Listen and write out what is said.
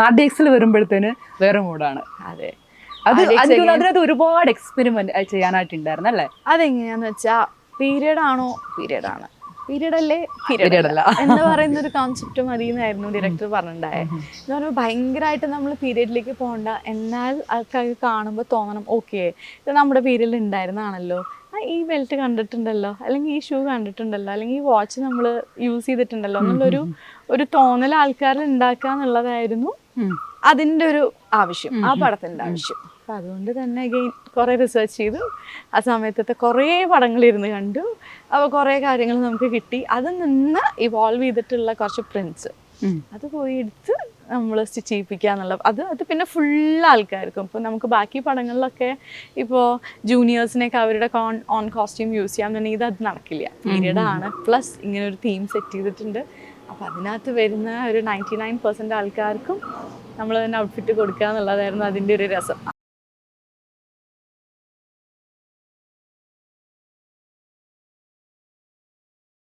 RDXൽ വരുമ്പോഴത്തേന് വേറെ മൂഡാണ്. അതെ, അത് അതിനകത്ത് ഒരുപാട് എക്സ്പെരിമെന്റ് ചെയ്യാനായിട്ടുണ്ടായിരുന്നു അല്ലേ? അതെങ്ങനെയാന്ന് വെച്ചാൽ പീരീഡ് ആണോ പീരീഡ് ആണ്, പീരീഡ് അല്ലേ പീരീഡ് അല്ല എന്ന് പറയുന്ന ഒരു കോൺസെപ്റ്റ് മതി എന്നായിരുന്നു ഡയറക്ടർ പറഞ്ഞിട്ടുണ്ടായത്. എന്ന് പറയുമ്പോൾ ഭയങ്കരമായിട്ട് നമ്മൾ പീരീഡിലേക്ക് പോകണ്ട, എന്നാൽ ആൾക്കാർക്ക് കാണുമ്പോൾ തോന്നണം ഓക്കെ ഇത് നമ്മുടെ പീരീഡിൽ ഉണ്ടായിരുന്നാണല്ലോ, ഈ ബെൽറ്റ് കണ്ടിട്ടുണ്ടല്ലോ, അല്ലെങ്കിൽ ഈ ഷൂ കണ്ടിട്ടുണ്ടല്ലോ, അല്ലെങ്കിൽ ഈ വാച്ച് നമ്മൾ യൂസ് ചെയ്തിട്ടുണ്ടല്ലോ എന്നുള്ളൊരു തോന്നൽ ആൾക്കാരിൽ ഉണ്ടാക്കുക എന്നുള്ളതായിരുന്നു അതിൻ്റെ ഒരു ആവശ്യം, ആ പടത്തിൻ്റെ ആവശ്യം. അപ്പം അതുകൊണ്ട് തന്നെ അഗെയിൻ കുറേ റിസർച്ച് ചെയ്തു, ആ സമയത്തത്തെ കുറേ പടങ്ങളിരുന്ന് കണ്ടു, അപ്പോൾ കുറേ കാര്യങ്ങൾ നമുക്ക് കിട്ടി. അതിൽ നിന്ന് ഇവോൾവ് ചെയ്തിട്ടുള്ള കുറച്ച് പ്രിൻസ് അത് പോയി എടുത്ത് നമ്മൾ സ്റ്റിച്ച് ചെയ്യിപ്പിക്കുക എന്നുള്ളത്. അത് പിന്നെ ഫുൾ ആൾക്കാർക്കും ഇപ്പോൾ നമുക്ക് ബാക്കി പടങ്ങളിലൊക്കെ ഇപ്പോൾ ജൂനിയേഴ്സിനൊക്കെ അവരുടെ ഓൺ കോസ്റ്റ്യൂം യൂസ് ചെയ്യാമെന്നുണ്ടെങ്കിൽ അത് നടക്കില്ല. പീരീഡ് ആണ്, പ്ലസ് ഇങ്ങനെ ഒരു തീം സെറ്റ് ചെയ്തിട്ടുണ്ട്. അപ്പോൾ അതിനകത്ത് വരുന്ന ഒരു 99% ആൾക്കാർക്കും നമ്മൾ തന്നെ ഔട്ട്ഫിറ്റ് കൊടുക്കുക എന്നുള്ളതായിരുന്നു അതിൻ്റെ ഒരു രസം.